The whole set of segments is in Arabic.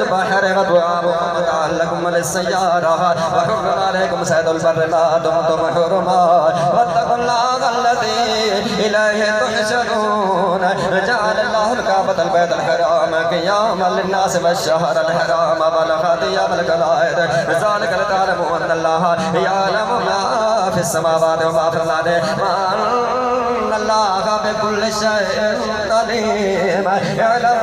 البحر وطعامكم متاعا لكم وللسيارة وحرم عليكم صيد البر ما دمتم حرما واتقوا الله الذي إليه تحشرون جعل الله الكعبة البيت الحرام قياما للناس والشهر الحرام والهدي والقلائد ذلك لتعلموا أن الله يعلم ما في السماوات وما في الأرض وأن الله بكل شيء عليم يعلم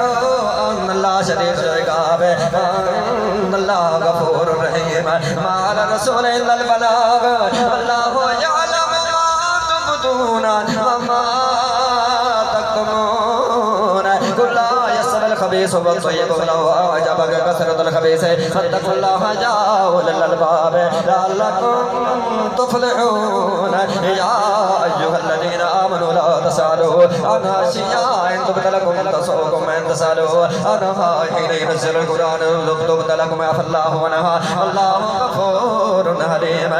أن الله شديد العقاب وأن الله غفور رحيم ما على الرسول إلا البلاغ والله يعلم ما تبدون وما تكتمون كل يسر الخبيث والطيب ولو أعجبك كثرة الخبيث فاتقوا الله يا أولي الألباب لعلكم تفلحون يا أيها الذين آمنوا لا تسألوا عن أشياء إن تبد لكم تسؤكم إن تسألوا عنها حين ينزل القرآن تبد لكم عفى الله عنها الله غفور حليم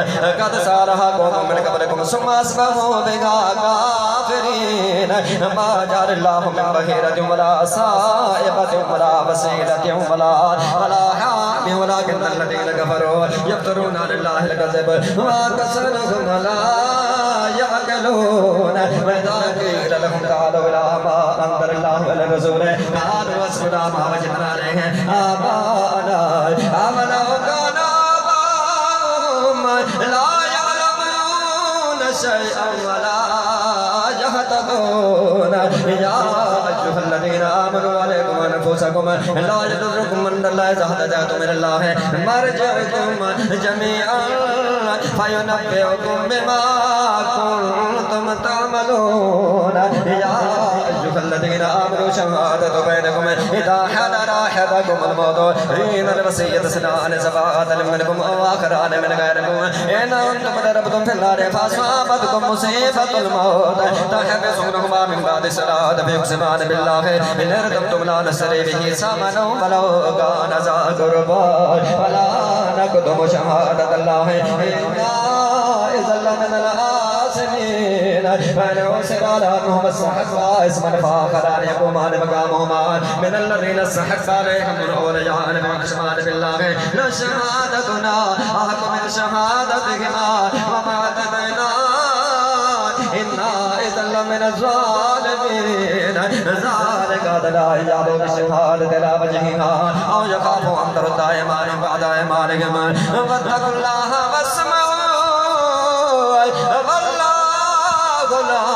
قد سألها قوم من قبلكم ثم أصبحوا بها كافرين ما جعل الله من بحيرة ولا سائبة ولا وسيلة ولا حام ولكن الذين كفروا يفترون على الله الكذب وأكثرهم لا يعقلون وإذا قيل لهم تعالوا إلى ما أنزل الله إلى الرسول قالوا حسبنا ما وجدنا عليه آباءنا أولو كان آباؤهم لا يعلمون شيئا ولا يهتدون يا أيها الذين آمنوا عليكم أنفسكم لا يضركم من الله إذا هديتم إلى الله مرجعكم جميعا فينبئكم بما كنتم تعملون يا أيها الذين آمنوا شهادة بينكم إذا حضر أحدكم الموت حين الوصية اثنان ذوات منكم أو آخران من غيركم إن أنتم ضربتم في الأرض فأصابتكم مصيبة الموت تحبسونهما من بعد الصلاة فيقسمان بالله إن ارتبتم لا نشتري به ثمنا ولو كان ذا قربى ولا نكتم شهادة الله إنا إذا لمن الآثمين فإن عثر على أنهما استحقا إثما فآخران يقومان مقامهما من الذين استحق عليهم الأوليان فيقسمان بالله لشهادتنا أحق من شهادتهما وما اعتدينا إنا إذا لمن الظالمين ذلك أدنى يعلو بالشهادة لا وجهها أو يخافوا أن ترد أيمانهم بعد أيمانهم واتقوا الله واسمعوا والله لا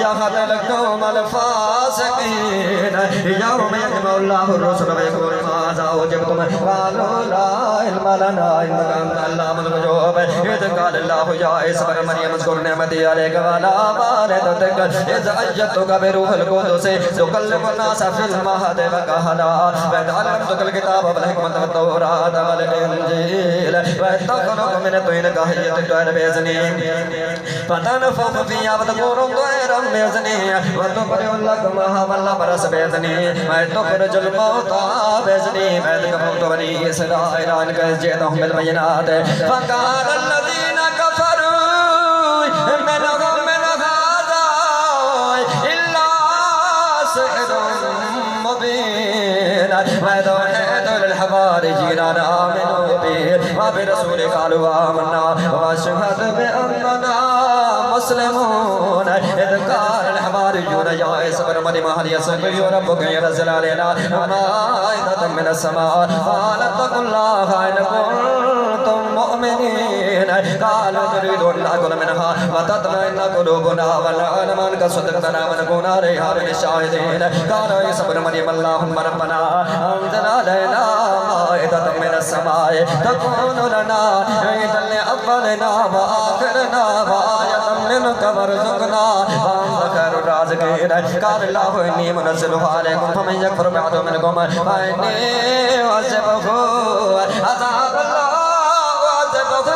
يهدي القوم الفاسقين يوم يجمع الله الرسل ويقول ماذا أجبتم قالوا لا علم لنا إنك أنت علام الغيوب إذ قال الله يا عيسى ابن مريم اذكر نعمتي عليك وعلى والدتك إذ أيدتك بروح القدس تكلم الناس في المهد وكهلا وإذ علمتك الكتاب والحكمة والتوراة والإنجيل وإذ تخلق من الطين كهيئة الطير بإذني فتنفخ فيها وتكون طيرا بإذني وتبرئ الأكمه والأبرص بإذني وإذ تخرج الموتى بإذني وإذ كفرت بني إسرائيل عنك إذ جئتهم بالبينات فقال الذين كفروا منهم من هذا إلا سحر مبين وإذ أوحيت للحواريين أن آمنوا بي وبرسول قالوا آمنا واشهد بأننا مسلمون إذ قال الحواريون يا عيسى ابن مريم هل يستطيع ربك ينزل علينا مائدة من السماء قال اتقوا الله إن كنتم مؤمنين قالوا نريد أن نأكل منها وتطمئن قلوبنا ونعلم أنك صدقتنا ونكون عليها من الشاهدين قال عيسى ابن مريم اللهم ربنا أنزل علينا مائدة من السماء تكون لنا عيدا لأولنا وآخرنا وآية منك وارزقنا وأنت خير الرازقين قال الله إني منزلها عليكم فمن يكفر بعد منكم فإني أعذبه عذاب الله وأعذبه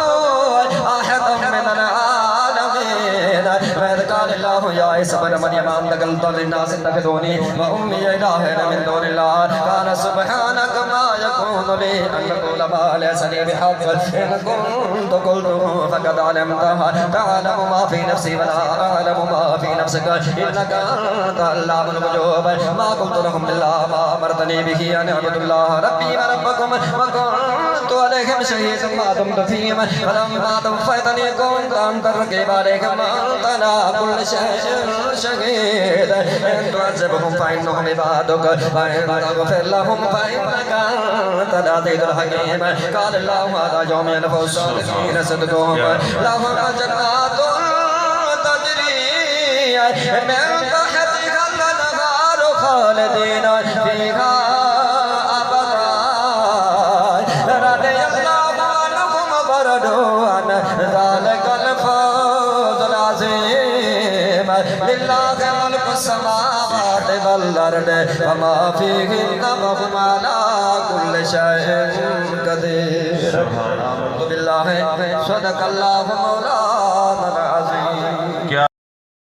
أحد من العالمين وإذ قال الله يا عيسى ابن مريم أنت قلت للناس اتخذوني وأمي إلهين من دون الله قال سبحانك ما يكون يكون لي أن أقول ما ليس لي بحق إن كنت قلته فقد علمتها تعلم ما في نفسي ولا أعلم ما في نفسك إنك أنت علام الغيوب ما قلت لهم إلا ما أمرتني به أن أعبدوا الله ربي وربكم وكنت عليهم شهيدا ما دمت فيهم فلما توفيتني كنت أنت الرقيب عليهم وأنت على كل شيء شهيد إن تعذبهم فإنهم عبادك وإن تغفر لهم فإنك أنت العزيز الحكيم قال الله هذا يوم ينفع الصادقين صدقهم لهم جنات تجري من تحتها الأنهار خالدين فيها أبدا رضي الله عنهم ورضوا عنه ذلك الفوز العظيم لله ملك السماوات والأرض وما فيهن وهم على كل شيء قدير. آمنت بالله صدق الله مولانا